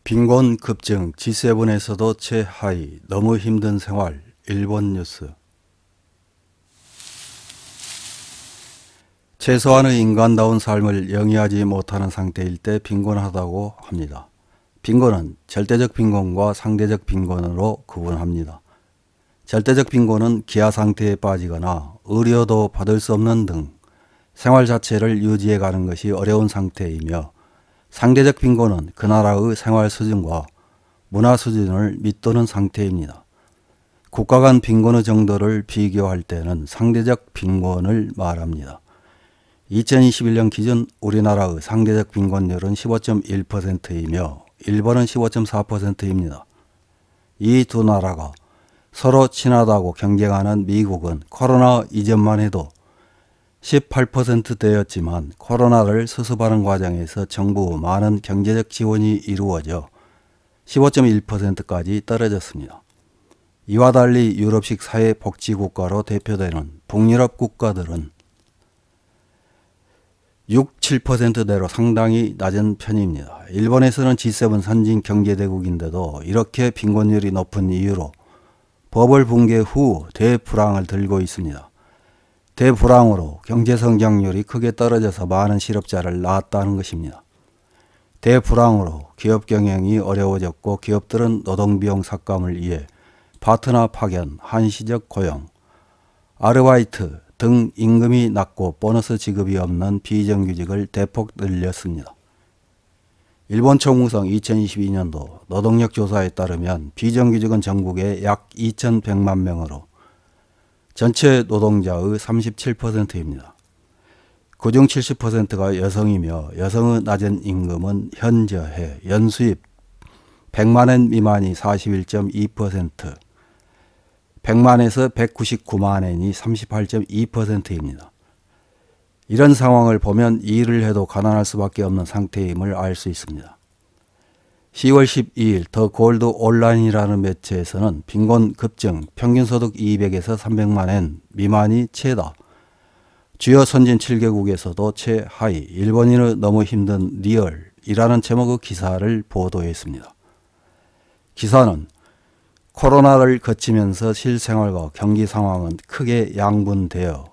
빈곤 급증 G7에서도 최하위 너무 힘든 생활 일본 뉴스. 최소한의 인간다운 삶을 영위하지 못하는 상태일 때 빈곤하다고 합니다. 빈곤은 절대적 빈곤과 상대적 빈곤으로 구분합니다. 절대적 빈곤은 기아 상태에 빠지거나 의료도 받을 수 없는 등 생활 자체를 유지해 가는 것이 어려운 상태이며, 상대적 빈곤은 그 나라의 생활 수준과 문화 수준을 밑도는 상태입니다. 국가 간 빈곤의 정도를 비교할 때는 상대적 빈곤을 말합니다. 2021년 기준 우리나라의 상대적 빈곤율은 15.1%이며 일본은 15.4%입니다. 이 두 나라가 서로 친하다고 경쟁하는 미국은 코로나 이전만 해도 18%대였지만 코로나를 수습하는 과정에서 정부 많은 경제적 지원이 이루어져 15.1%까지 떨어졌습니다. 이와 달리 유럽식 사회복지국가로 대표되는 북유럽 국가들은 6, 7%대로 상당히 낮은 편입니다. 일본에서는 G7 선진 경제대국인데도 이렇게 빈곤율이 높은 이유로 버블 붕괴 후 대불황을 들고 있습니다. 대불황으로 경제성장률이 크게 떨어져서 많은 실업자를 낳았다는 것입니다. 대불황으로 기업 경영이 어려워졌고 기업들은 노동비용 삭감을 위해 파트너 파견, 한시적 고용, 아르바이트 등 임금이 낮고 보너스 지급이 없는 비정규직을 대폭 늘렸습니다. 일본 총무성 2022년도 노동력 조사에 따르면 비정규직은 전국에 약 2,100만 명으로 전체 노동자의 37%입니다. 그중 70%가 여성이며 여성의 낮은 임금은 현저해 연수입 100만엔 미만이 41.2%, 100만에서 199만엔이 38.2%입니다. 이런 상황을 보면 일을 해도 가난할 수밖에 없는 상태임을 알 수 있습니다. 10월 12일 더 골드 온라인이라는 매체에서는 빈곤 급증, 평균소득 200에서 300만엔 미만이 최다, 주요 선진 7개국에서도 최하위, 일본인의 너무 힘든 리얼이라는 제목의 기사를 보도했습니다. 기사는 코로나를 거치면서 실생활과 경기 상황은 크게 양분되어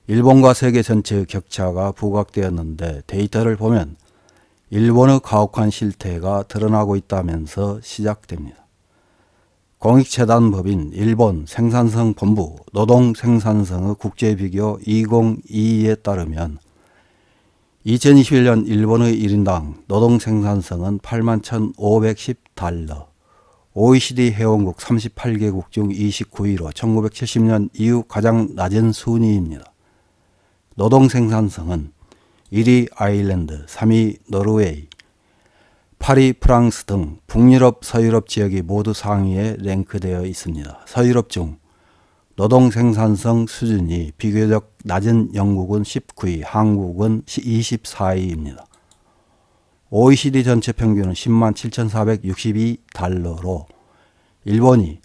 일본과 세계 전체의 격차가 부각되었는데 데이터를 보면 일본의 가혹한 실태가 드러나고 있다면서 시작됩니다. 공익재단법인 일본 생산성 본부 노동생산성의 국제비교 2022에 따르면 2021년 일본의 1인당 노동생산성은 81,510달러, OECD 회원국 38개국 중 29위로 1970년 이후 가장 낮은 순위입니다. 노동생산성은 1위 아일랜드, 3위 노르웨이, 8위 프랑스 등 북유럽, 서유럽 지역이 모두 상위에 랭크되어 있습니다. 서유럽 중 노동생산성 수준이 비교적 낮은 영국은 19위, 한국은 24위입니다. OECD 전체 평균은 107,462달러로 일본이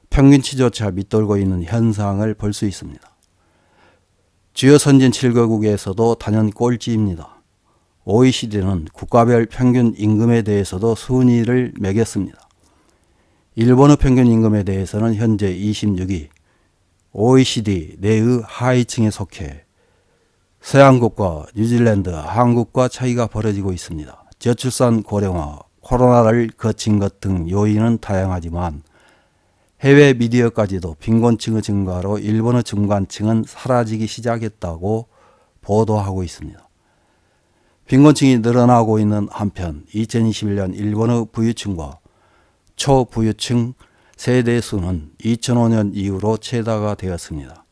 평균치조차 밑돌고 있는 현상을 볼 수 있습니다. 주요 선진 7개국에서도 단연 꼴찌입니다. OECD는 국가별 평균 임금에 대해서도 순위를 매겼습니다. 일본의 평균 임금에 대해서는 현재 26위, OECD 내의 하위층에 속해 서양국과 뉴질랜드, 한국과 차이가 벌어지고 있습니다. 저출산 고령화, 코로나를 거친 것 등 요인은 다양하지만 해외 미디어까지도 빈곤층의 증가로 일본의 중간층은 사라지기 시작했다고 보도하고 있습니다. 빈곤층이 늘어나고 있는 한편 2021년 일본의 부유층과 초부유층 세대 수는 2005년 이후로 최다가 되었습니다.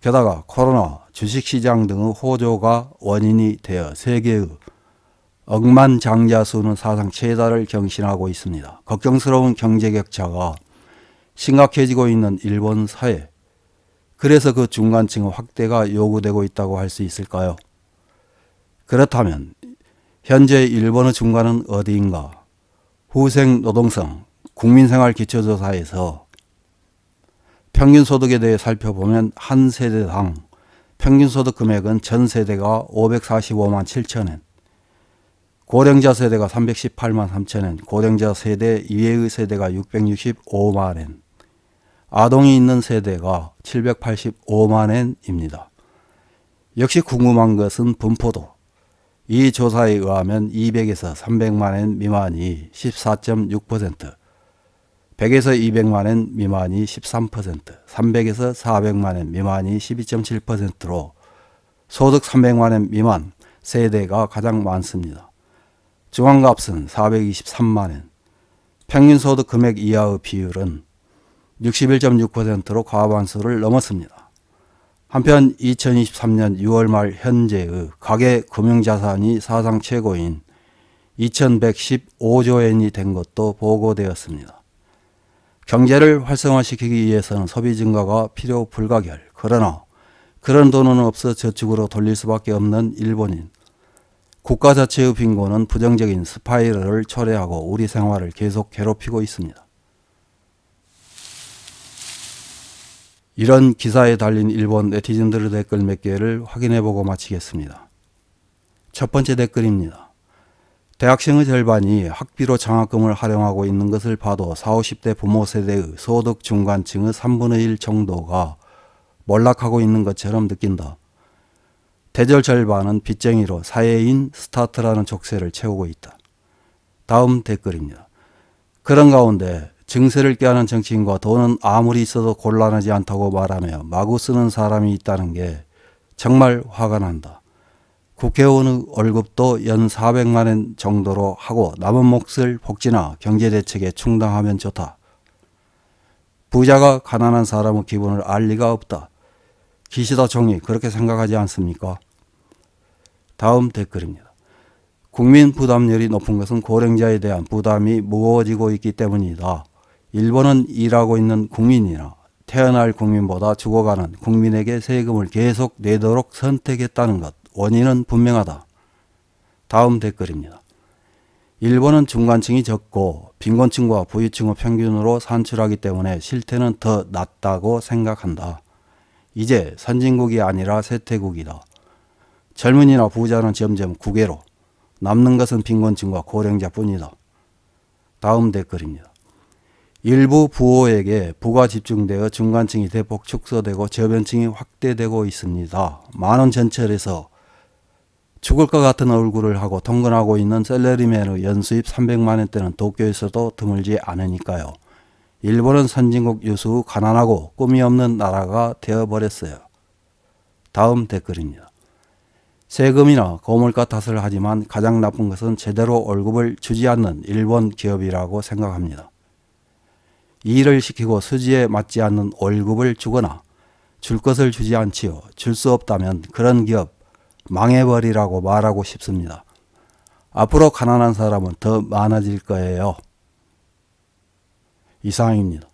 게다가 코로나, 주식시장 등의 호조가 원인이 되어 세계의 억만장자 수는 사상 최다를 경신하고 있습니다. 걱정스러운 경제 격차가 심각해지고 있는 일본 사회, 그래서 그 중간층의 확대가 요구되고 있다고 할 수 있을까요? 그렇다면 현재 일본의 중간은 어디인가? 후생노동성 국민생활기초조사에서 평균소득에 대해 살펴보면 한 세대당 평균소득 금액은 전 세대가 545만 7천엔, 고령자 세대가 318만 3천엔, 고령자 세대 이외의 세대가 665만엔, 아동이 있는 세대가 785만엔입니다. 역시 궁금한 것은 분포도. 이 조사에 의하면 200에서 300만엔 미만이 14.6%, 100에서 200만엔 미만이 13%, 300에서 400만엔 미만이 12.7%로 소득 300만엔 미만 세대가 가장 많습니다. 중앙값은 423만엔, 평균소득 금액 이하의 비율은 61.6%로 과반수를 넘었습니다. 한편 2023년 6월 말 현재의 가계 금융자산이 사상 최고인 2115조 엔이 된 것도 보고되었습니다. 경제를 활성화시키기 위해서는 소비 증가가 필요 불가결. 그러나 그런 돈은 없어 저축으로 돌릴 수밖에 없는 일본인. 국가 자체의 빈곤은 부정적인 스파이럴을 초래하고 우리 생활을 계속 괴롭히고 있습니다. 이런 기사에 달린 일본 네티즌들의 댓글 몇 개를 확인해보고 마치겠습니다. 첫 번째 댓글입니다. 대학생의 절반이 학비로 장학금을 활용하고 있는 것을 봐도 40, 50대 부모 세대의 소득 중간층의 3분의 1 정도가 몰락하고 있는 것처럼 느낀다. 대절 절반은 빚쟁이로 사회인 스타트라는 족쇄를 채우고 있다. 다음 댓글입니다. 그런 가운데 증세를 꾀하는 정치인과 돈은 아무리 있어도 곤란하지 않다고 말하며 마구 쓰는 사람이 있다는 게 정말 화가 난다. 국회의원의 월급도 연 400만원 정도로 하고 남은 몫을 복지나 경제대책에 충당하면 좋다. 부자가 가난한 사람의 기분을 알 리가 없다. 기시다 총리 그렇게 생각하지 않습니까? 다음 댓글입니다. 국민 부담률이 높은 것은 고령자에 대한 부담이 무거워지고 있기 때문이다. 일본은 일하고 있는 국민이나 태어날 국민보다 죽어가는 국민에게 세금을 계속 내도록 선택했다는 것. 원인은 분명하다. 다음 댓글입니다. 일본은 중간층이 적고 빈곤층과 부유층의 평균으로 산출하기 때문에 실태는 더 낫다고 생각한다. 이제 선진국이 아니라 쇠퇴국이다. 젊은이나 부자는 점점 국외로, 남는 것은 빈곤층과 고령자뿐이다. 다음 댓글입니다. 일부 부호에게 부가 집중되어 중간층이 대폭 축소되고 저변층이 확대되고 있습니다. 만원 전철에서 죽을 것 같은 얼굴을 하고 통근하고 있는 셀러리맨의 연수입 300만원대는 도쿄에서도 드물지 않으니까요. 일본은 선진국 유수 가난하고 꿈이 없는 나라가 되어버렸어요. 다음 댓글입니다. 세금이나 고물가 탓을 하지만 가장 나쁜 것은 제대로 월급을 주지 않는 일본 기업이라고 생각합니다. 일을 시키고 수지에 맞지 않는 월급을 주거나 줄 것을 주지 않지요. 줄 수 없다면 그런 기업 망해버리라고 말하고 싶습니다. 앞으로 가난한 사람은 더 많아질 거예요. 이상입니다.